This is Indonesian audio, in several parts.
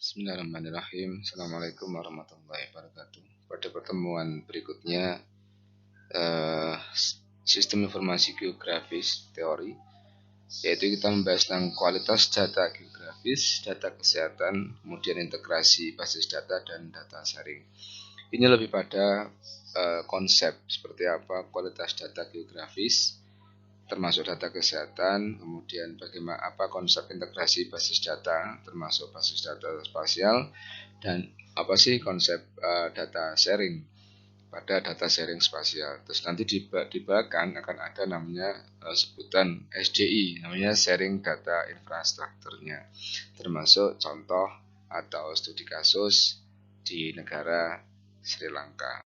Bismillahirrahmanirrahim. Assalamualaikum warahmatullahi wabarakatuh. Pada pertemuan berikutnya, sistem informasi geografis teori, yaitu kita membahas tentang kualitas data geografis, data kesehatan, kemudian integrasi basis data dan data sharing. Ini lebih pada konsep seperti apa kualitas data geografis, termasuk data kesehatan, kemudian bagaimana apa konsep integrasi basis data, termasuk basis data spasial, dan apa sih konsep data sharing pada data sharing spasial. Terus nanti di belakang akan ada namanya sebutan SDI, namanya sharing data infrastrukturnya, termasuk contoh atau studi kasus di negara Sri Lanka.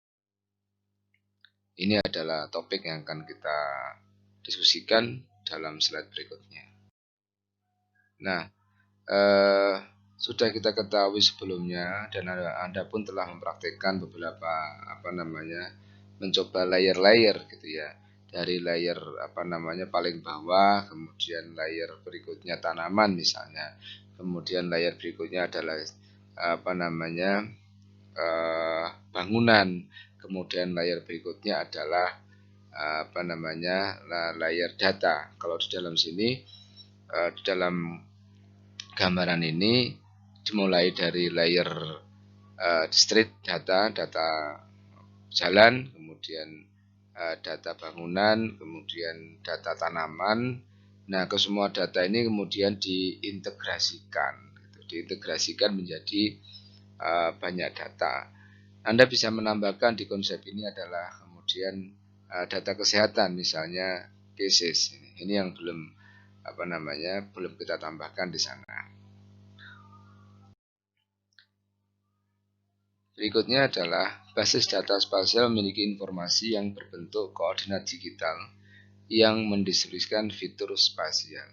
Ini adalah topik yang akan kita diskusikan dalam slide berikutnya. Nah, sudah kita ketahui sebelumnya dan Anda pun telah mempraktikkan beberapa mencoba layer-layer gitu ya. Dari layer paling bawah, kemudian layer berikutnya tanaman misalnya. Kemudian layer berikutnya adalah bangunan. Kemudian layer berikutnya adalah layer data. Kalau di dalam sini di dalam gambaran ini dimulai dari layer street data jalan, kemudian data bangunan, kemudian data tanaman. Nah, ke semua data ini kemudian diintegrasikan menjadi banyak data. Anda bisa menambahkan di konsep ini adalah kemudian data kesehatan, misalnya cases. Ini yang belum kita tambahkan di sana. Berikutnya adalah basis data spasial memiliki informasi yang berbentuk koordinat digital yang mendistribusikan fitur spasial.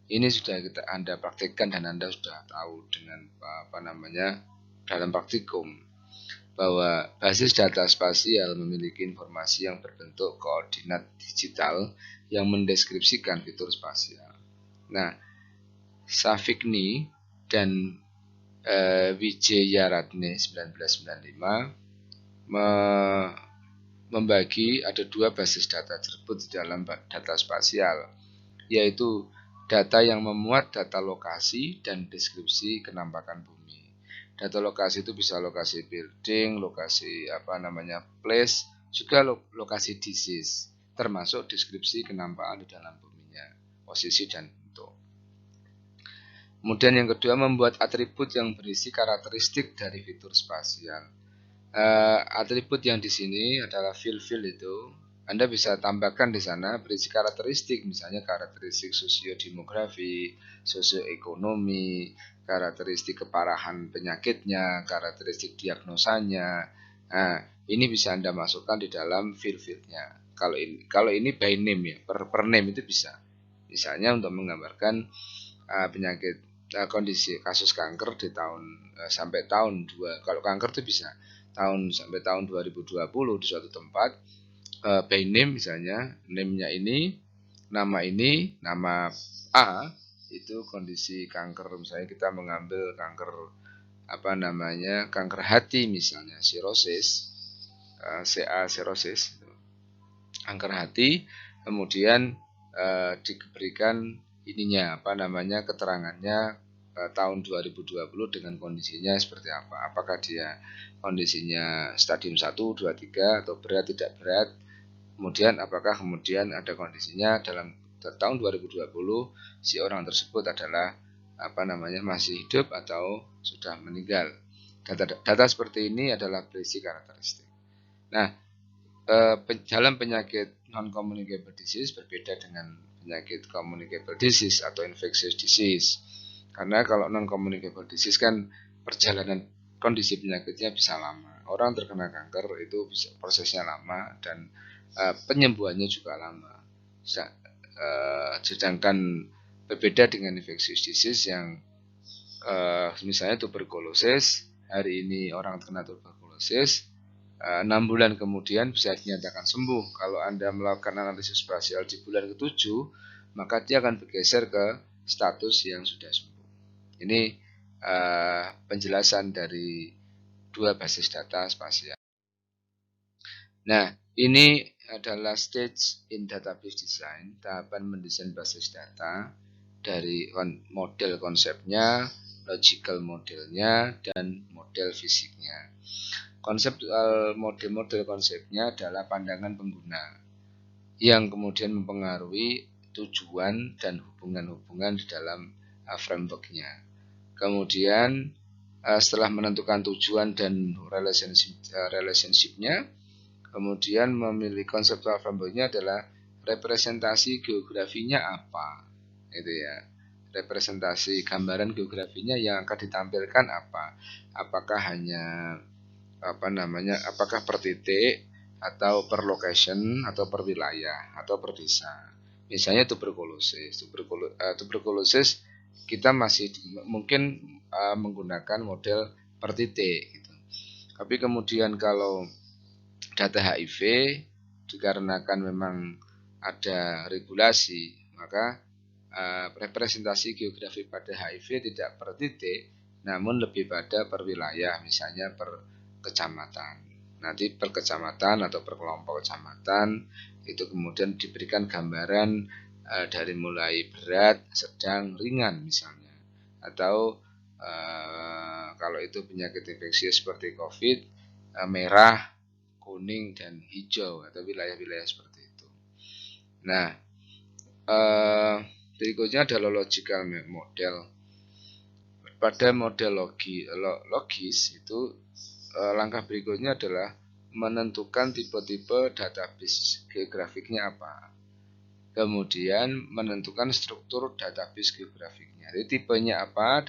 Ini sudah Anda praktikkan dan Anda sudah tahu dengan dalam praktikum bahwa basis data spasial memiliki informasi yang berbentuk koordinat digital yang mendeskripsikan fitur spasial. Nah, Safikni dan Wijeyaratne 1995 membagi ada dua basis data tersebut di dalam data spasial, yaitu data yang memuat data lokasi dan deskripsi kenampakan bumi. Data lokasi itu bisa lokasi building, lokasi place, juga lokasi disease, termasuk deskripsi kenampakan di dalam buminya, posisi dan bentuk. Kemudian yang kedua, membuat atribut yang berisi karakteristik dari fitur spasial. Atribut yang di sini adalah fill itu. Anda bisa tambahkan di sana berisi karakteristik, misalnya karakteristik sosiodemografi, sosioekonomi, karakteristik keparahan penyakitnya, karakteristik diagnosanya. Nah, ini bisa Anda masukkan di dalam fill-nya. Kalau ini by name ya, per name itu bisa. Misalnya untuk menggambarkan penyakit kondisi kasus kanker di tahun sampai tahun 2. Kalau kanker itu bisa sampai tahun 2020 di suatu tempat, by name misalnya, name-nya ini, nama A itu kondisi kanker, misalnya kita mengambil kanker kanker hati misalnya, cirrhosis, CA cirrhosis, kanker hati, kemudian diberikan keterangannya tahun 2020 dengan kondisinya seperti apa. Apakah dia kondisinya stadium 1, 2, 3 atau berat tidak berat. Kemudian apakah ada kondisinya dalam tahun 2020 si orang tersebut adalah masih hidup atau sudah meninggal. Data seperti ini adalah berisi karakteristik. Nah, dalam penyakit non-communicable disease berbeda dengan penyakit communicable disease atau infectious disease. Karena kalau non-communicable disease kan perjalanan kondisi penyakitnya bisa lama. Orang terkena kanker itu bisa prosesnya lama dan penyembuhannya juga lama. Sedangkan berbeda dengan infectious disease yang misalnya tuberkulosis, hari ini orang terkena tuberkulosis, 6 bulan kemudian bisa dinyatakan sembuh. Kalau Anda melakukan analisis spasial di bulan ke-7, maka dia akan bergeser ke status yang sudah sembuh. Ini penjelasan dari dua basis data spasial. Nah, ini adalah stage in database design, tahapan mendesain basis data dari model konsepnya, logical modelnya, dan model fisiknya. Konsep model konsepnya adalah pandangan pengguna yang kemudian mempengaruhi tujuan dan hubungan-hubungan di dalam frameworknya. Kemudian setelah menentukan tujuan dan relationship-nya, kemudian memilih konseptual frameworknya adalah representasi geografinya apa, itu ya. Representasi gambaran geografinya yang akan ditampilkan apa? Apakah hanya apakah per titik atau per location atau per wilayah atau per desa? Misalnya tuberkulosis kita masih mungkin menggunakan model per titik gitu. Tapi kemudian kalau data HIV dikarenakan memang ada regulasi, maka representasi geografi pada HIV tidak per titik, namun lebih pada per wilayah, misalnya per kecamatan. Nanti per kecamatan atau per kelompok kecamatan itu kemudian diberikan gambaran dari mulai berat, sedang, ringan misalnya. Atau kalau itu penyakit infeksius seperti COVID, merah, kuning, dan hijau atau wilayah-wilayah seperti itu. Nah, berikutnya adalah logical model. Pada model logis itu langkah berikutnya adalah menentukan tipe-tipe database geografiknya apa. Kemudian menentukan struktur database geografiknya. Jadi tipenya apa,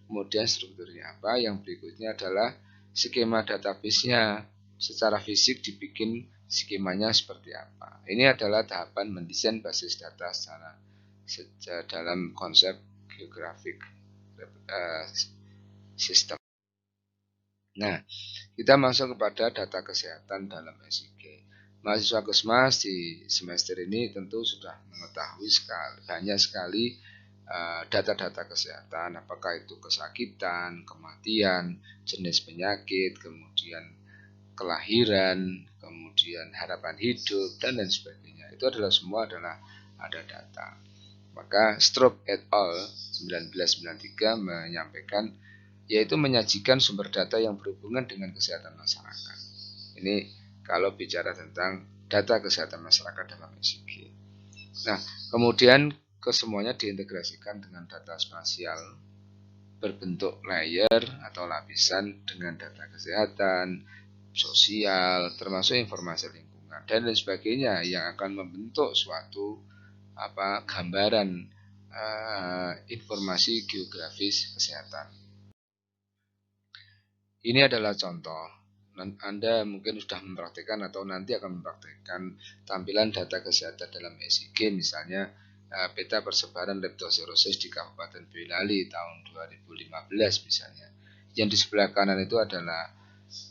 kemudian strukturnya apa. Yang berikutnya adalah skema database-nya. Secara fisik dibikin skemanya seperti apa. Ini adalah tahapan mendesain basis data secara dalam konsep geografik sistem. Nah, kita masuk kepada data kesehatan dalam SIG. Mahasiswa Kesmas di semester ini tentu sudah mengetahui banyak sekali data-data kesehatan, apakah itu kesakitan, kematian, jenis penyakit, kemudian kelahiran, kemudian harapan hidup, dan lain sebagainya. Itu adalah semua ada data. Maka Stroop et al. 1993 menyampaikan, yaitu menyajikan sumber data yang berhubungan dengan kesehatan masyarakat. Ini kalau bicara tentang data kesehatan masyarakat dalam SIG. Nah, kemudian kesemuanya diintegrasikan dengan data spasial berbentuk layer atau lapisan dengan data kesehatan, sosial, termasuk informasi lingkungan dan lain sebagainya yang akan membentuk suatu gambaran informasi geografis kesehatan. Ini adalah contoh. Anda mungkin sudah mempraktikkan atau nanti akan mempraktikkan tampilan data kesehatan dalam SIG, misalnya peta persebaran leptospirosis di Kabupaten Boyolali tahun 2015 misalnya. Yang di sebelah kanan itu adalah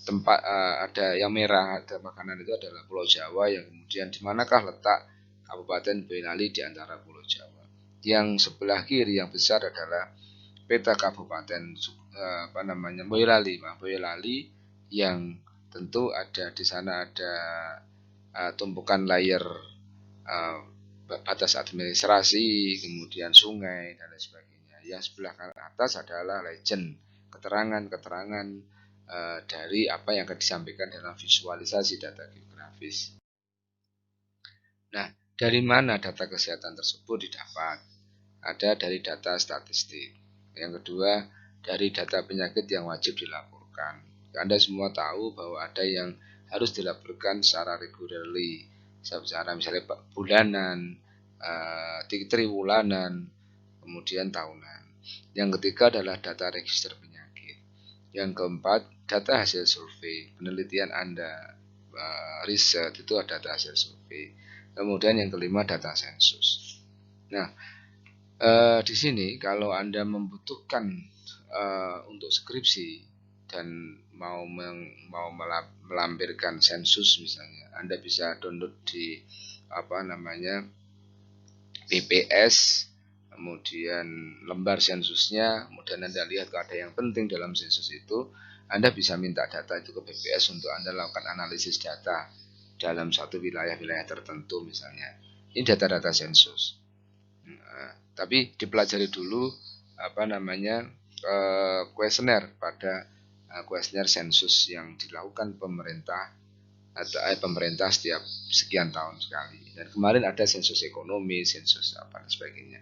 tempat ada yang merah, ada makanan itu adalah Pulau Jawa, yang kemudian di manakah letak Kabupaten Boyolali di antara Pulau Jawa. Yang sebelah kiri yang besar adalah peta Kabupaten Boyolali yang tentu ada di sana ada tumpukan layer batas administrasi, kemudian sungai dan lain sebagainya. Yang sebelah atas adalah legend, keterangan-keterangan dari apa yang akan disampaikan dalam visualisasi data geografis. Nah, dari mana data kesehatan tersebut didapat? Ada dari data statistik. Yang kedua, dari data penyakit yang wajib dilaporkan. Anda semua tahu bahwa ada yang harus dilaporkan secara regularly, secara misalnya bulanan, triwulanan, kemudian tahunan. Yang ketiga adalah data register penyakit. Yang keempat, data hasil survei, penelitian Anda, riset itu ada data hasil survei. Kemudian yang kelima, data sensus. Nah, di sini kalau Anda membutuhkan untuk skripsi dan mau melampirkan sensus misalnya, Anda bisa download di BPS kemudian lembar sensusnya, kemudian Anda lihat kalau ada yang penting dalam sensus itu, Anda bisa minta data itu ke BPS untuk Anda lakukan analisis data dalam satu wilayah-wilayah tertentu misalnya. Ini data-data sensus. Tapi dipelajari dulu kuesioner pada kuesioner sensus yang dilakukan pemerintah atau pemerintah setiap sekian tahun sekali. Dan kemarin ada sensus ekonomi, sensus apa dan sebagainya.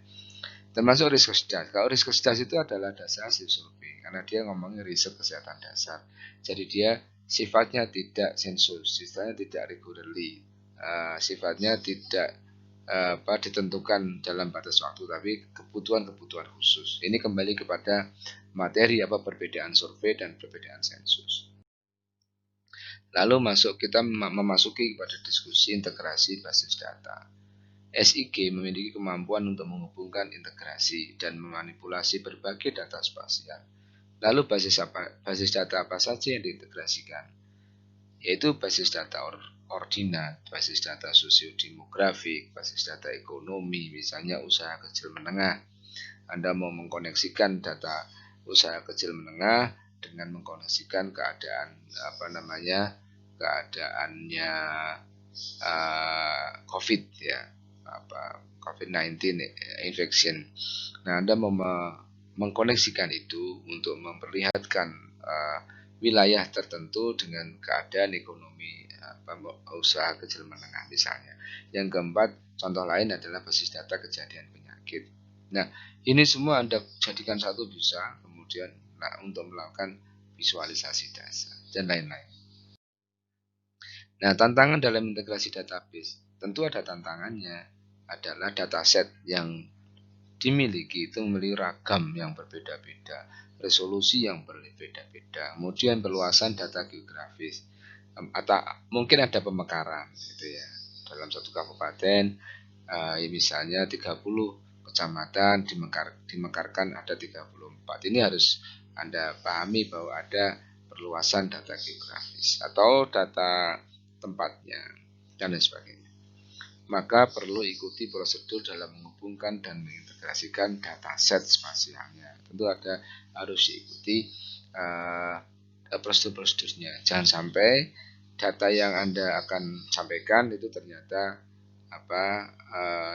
Termasuk riskosdas. Kalau riskosdas itu adalah dasar hasil survei karena dia ngomongin riset kesehatan dasar. Jadi dia sifatnya tidak sensus, sifatnya tidak regularly, sifatnya tidak ditentukan dalam batas waktu, tapi kebutuhan-kebutuhan khusus. Ini kembali kepada materi perbedaan survei dan perbedaan sensus. Lalu kita memasuki pada diskusi integrasi basis data. SIG memiliki kemampuan untuk menghubungkan integrasi dan memanipulasi berbagai data spasial. Lalu basis data apa saja yang diintegrasikan? Yaitu basis data ordinat, basis data sosiodemografik, basis data ekonomi, misalnya usaha kecil menengah. Anda mau mengkoneksikan data usaha kecil menengah dengan mengkoneksikan keadaannya COVID ya, COVID-19 infection. Nah, Anda mau mengkoneksikan itu untuk memperlihatkan wilayah tertentu dengan keadaan ekonomi usaha kecil menengah misalnya. Yang keempat, contoh lain adalah basis data kejadian penyakit. Nah, ini semua Anda jadikan satu bisa, kemudian untuk melakukan visualisasi data dan lain-lain. Nah, tantangan dalam integrasi database, tentu ada tantangannya, adalah dataset yang dimiliki itu memiliki ragam yang berbeda-beda, resolusi yang berbeda-beda, kemudian perluasan data geografis, atau mungkin ada pemekaran gitu ya. Dalam satu kabupaten, misalnya 30 kecamatan dimekarkan ada 34. Ini harus Anda pahami bahwa ada perluasan data geografis atau data tempatnya dan lain sebagainya. Maka perlu ikuti prosedur dalam menghubungkan dan mengintegrasikan dataset spasialnya. Tentu harus diikuti prosedur-prosedurnya. Jangan sampai data yang Anda akan sampaikan itu ternyata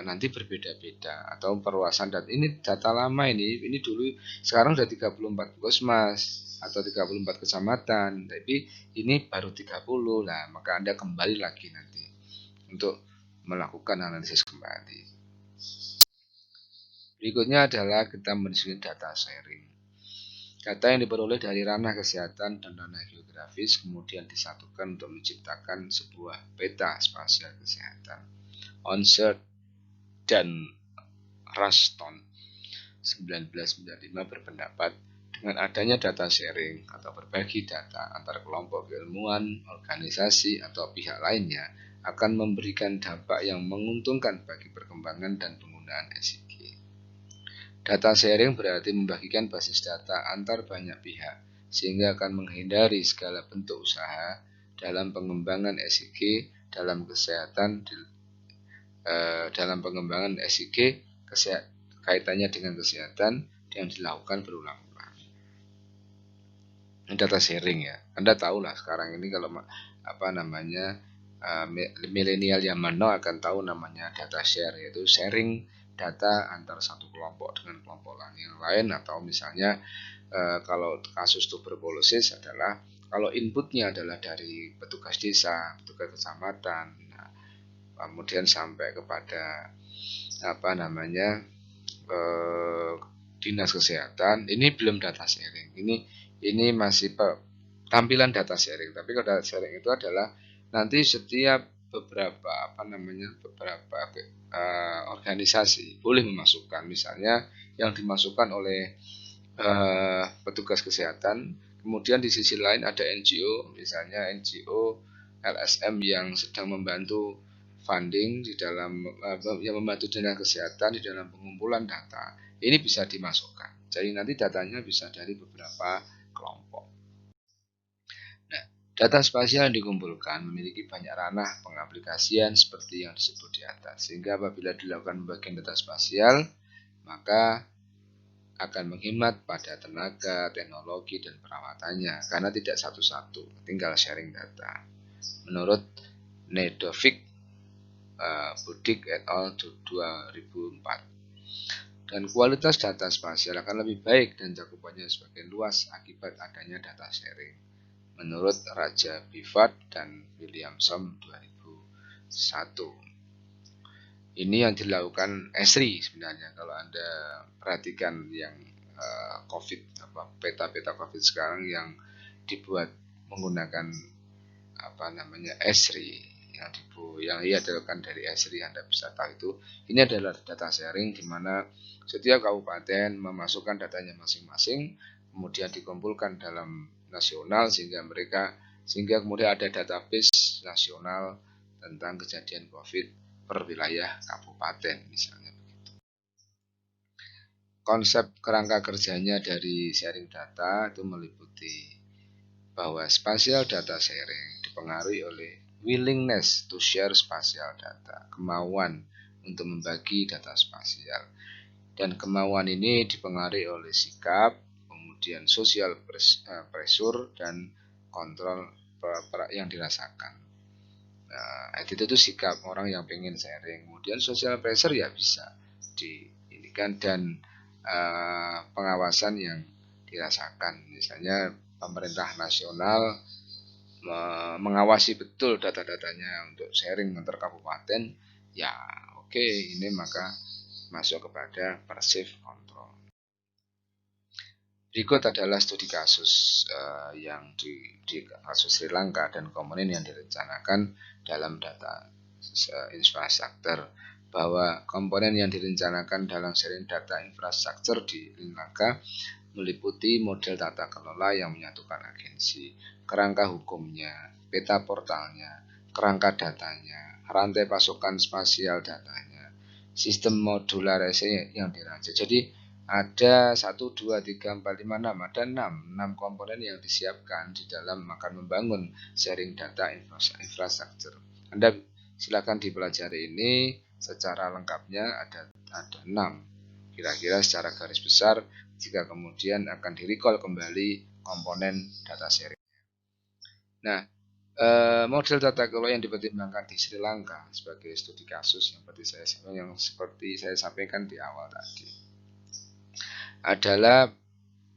nanti berbeda-beda atau perluasan data. Ini data lama ini dulu, sekarang sudah 34 puskesmas atau 34 kecamatan, tapi ini baru 30 lah, maka Anda kembali lagi nanti untuk melakukan analisis kembali. Berikutnya adalah kita mendiskusikan data sharing. Data yang diperoleh dari ranah kesehatan dan ranah geografis kemudian disatukan untuk menciptakan sebuah peta spasial kesehatan. Onsert dan Ruston 1995 berpendapat dengan adanya data sharing atau berbagi data antar kelompok keilmuan, organisasi, atau pihak lainnya akan memberikan dampak yang menguntungkan bagi perkembangan dan penggunaan SIG. Data sharing berarti membagikan basis data antar banyak pihak, sehingga akan menghindari segala bentuk usaha dalam pengembangan SIG dalam pengembangan SIG kaitannya dengan kesehatan yang dilakukan berulang-ulang. Data sharing ya, Anda tahu lah sekarang ini kalau milenial zaman now akan tahu namanya data share, yaitu sharing data antar satu kelompok dengan kelompok yang lain, atau misalnya kalau kasus tuberkulosis adalah kalau inputnya adalah dari petugas desa, petugas kecamatan, kemudian sampai kepada dinas kesehatan, ini belum data sharing. Ini masih tampilan data sharing. Tapi kalau data sharing itu adalah nanti setiap beberapa organisasi boleh memasukkan, misalnya yang dimasukkan oleh petugas kesehatan, kemudian di sisi lain ada NGO, misalnya NGO LSM yang sedang membantu funding di dalam yang membantu dinas kesehatan di dalam pengumpulan data. Ini bisa dimasukkan. Jadi nanti datanya bisa dari beberapa kelompok. Nah, data spasial yang dikumpulkan memiliki banyak ranah pengaplikasian seperti yang disebut di atas. Sehingga apabila dilakukan pembagian data spasial, maka akan menghemat pada tenaga, teknologi, dan perawatannya karena tidak satu-satu, tinggal sharing data. Menurut Nedovic, Budik et al. 2004. Dan kualitas data spasial akan lebih baik dan cakupannya semakin luas akibat adanya data sharing. Menurut Raja Bivat dan Williamson 2001. Ini yang dilakukan Esri sebenarnya. Kalau Anda perhatikan yang peta-peta COVID sekarang yang dibuat menggunakan Esri yang ia dilakukan dari Esri, Anda bisa tahu itu. Ini adalah data sharing di mana setiap kabupaten memasukkan datanya masing-masing, kemudian dikumpulkan dalam nasional sehingga kemudian ada database nasional tentang kejadian COVID per wilayah kabupaten misalnya begitu. Konsep kerangka kerjanya dari sharing data itu meliputi bahwa spatial data sharing dipengaruhi oleh willingness to share spatial data, kemauan untuk membagi data spasial. Dan kemauan ini dipengaruhi oleh sikap, kemudian social pressure dan kontrol yang dirasakan. Nah, itu sikap orang yang pengen sharing. Kemudian social pressure ya bisa diinikan dan pengawasan yang dirasakan. Misalnya pemerintah nasional mengawasi betul data-datanya untuk sharing antar kabupaten, ya oke, ini maka masuk kepada perceived control. Berikut adalah studi kasus yang di kasus Sri Lanka dan komponen yang direncanakan dalam data infrastruktur, bahwa komponen yang direncanakan dalam sharing data infrastruktur di Sri Lanka meliputi model tata kelola yang menyatukan agensi, kerangka hukumnya, peta portalnya, kerangka datanya, rantai pasokan spasial datanya, sistem modularisasi yang dirancang. Jadi ada 1, 2, 3, 4, 5, 6, ada 6 komponen yang disiapkan di dalam akan membangun sharing data infrastruktur. Anda silakan dipelajari ini secara lengkapnya, ada 6 kira-kira secara garis besar, jika kemudian akan direcall kembali komponen data sharing. Nah, model tata kelola yang dipertimbangkan di Sri Lanka sebagai studi kasus yang seperti saya sampaikan di awal tadi adalah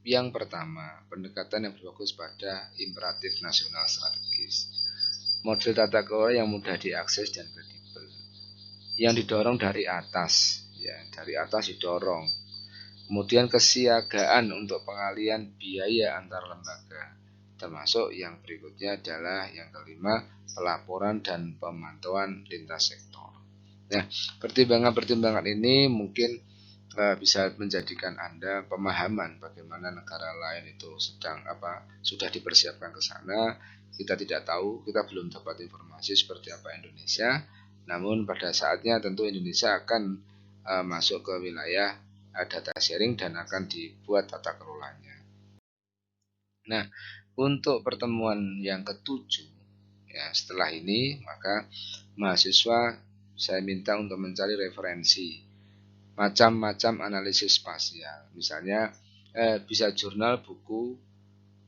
yang pertama, pendekatan yang berfokus pada imperatif nasional strategis. Model tata kelola yang mudah diakses dan kredibel, yang didorong dari atas, ya, dari atas didorong. Kemudian kesiagaan untuk pengalian biaya antar lembaga, termasuk yang berikutnya adalah yang kelima, pelaporan dan pemantauan lintas sektor. Nah, pertimbangan-pertimbangan ini mungkin bisa menjadikan Anda pemahaman bagaimana negara lain itu sudah dipersiapkan ke sana. Kita tidak tahu, kita belum dapat informasi seperti apa Indonesia. Namun pada saatnya tentu Indonesia akan masuk ke wilayah data sharing dan akan dibuat tata kelolanya. Nah, untuk pertemuan yang ke-7, ya, setelah ini maka mahasiswa saya minta untuk mencari referensi macam-macam analisis spasial. Misalnya bisa jurnal, buku.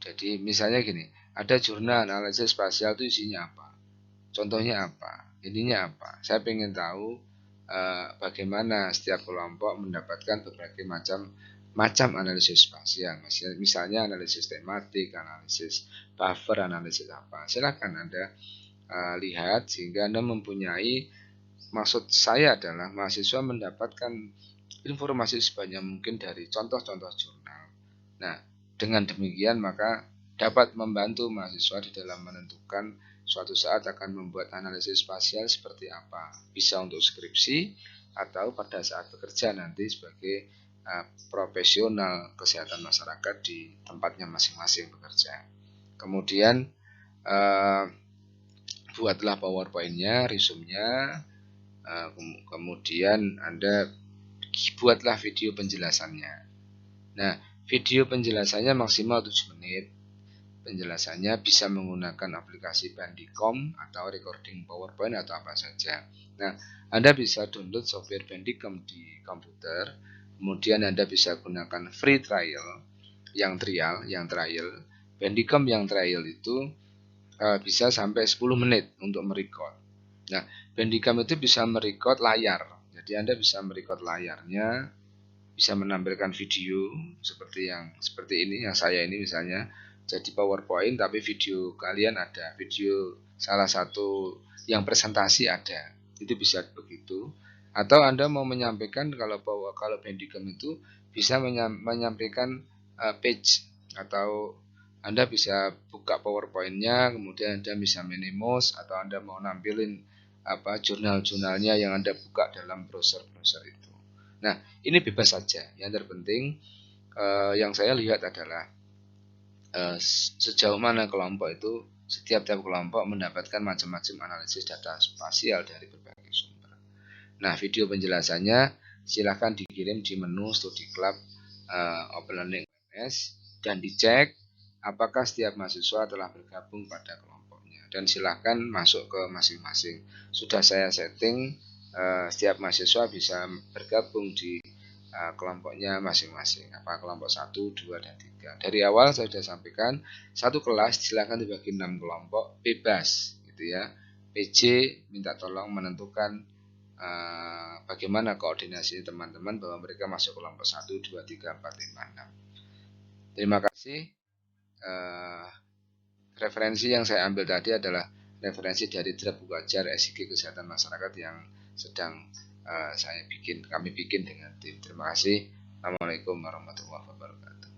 Jadi misalnya gini, ada jurnal analisis spasial itu isinya apa? Contohnya apa? Ininya apa? Saya ingin tahu bagaimana setiap kelompok mendapatkan berbagai macam analisis spasial. Misalnya analisis tematik, analisis buffer, analisis apa. Silakan Anda lihat sehingga Anda mempunyai, maksud saya adalah mahasiswa mendapatkan informasi sebanyak mungkin dari contoh-contoh jurnal. Nah, dengan demikian maka dapat membantu mahasiswa di dalam menentukan suatu saat akan membuat analisis spasial seperti apa. Bisa untuk skripsi atau pada saat bekerja nanti sebagai profesional kesehatan masyarakat di tempatnya masing-masing bekerja. Kemudian buatlah PowerPoint-nya, resume-nya, kemudian Anda buatlah video penjelasannya. Nah, video penjelasannya maksimal 7 menit. Penjelasannya bisa menggunakan aplikasi Bandicam atau recording PowerPoint atau apa saja. Nah, Anda bisa download software Bandicam di komputer, Kemudian Anda bisa gunakan free trial yang trial. Bandicam yang trial itu bisa sampai 10 menit untuk merecord. Nah, Bandicam itu bisa merecord layar. Jadi Anda bisa merecord layarnya, bisa menampilkan video seperti ini yang saya ini misalnya jadi PowerPoint tapi video kalian ada, video salah satu yang presentasi ada. Itu bisa begitu. Atau Anda mau menyampaikan kalau Bandicam itu bisa menyampaikan page, atau Anda bisa buka PowerPoint-nya, kemudian Anda bisa minimize, atau Anda mau nampilin jurnal-jurnalnya yang Anda buka dalam browser-browser itu. Nah, ini bebas saja. Yang terpenting yang saya lihat adalah sejauh mana kelompok itu, setiap kelompok mendapatkan macam-macam analisis data spasial dari berbagai sumber. Nah, video penjelasannya silahkan dikirim di menu Studi Club Open Learning UMS dan dicek apakah setiap mahasiswa telah bergabung pada kelompoknya, dan silahkan masuk ke masing-masing. Sudah saya setting setiap mahasiswa bisa bergabung di kelompoknya masing-masing, apa kelompok 1, 2, dan 3. Dari awal saya sudah sampaikan, satu kelas silakan dibagi 6 kelompok, bebas gitu ya. PJ minta tolong menentukan bagaimana koordinasi teman-teman bahwa mereka masuk kelompok 1, 2, 3, 4, 5, 6. Terima kasih. Referensi yang saya ambil tadi adalah referensi dari draft buku ajar SIG Kesehatan Masyarakat yang sedang kami bikin dengan tim. Terima kasih. Assalamualaikum warahmatullahi wabarakatuh.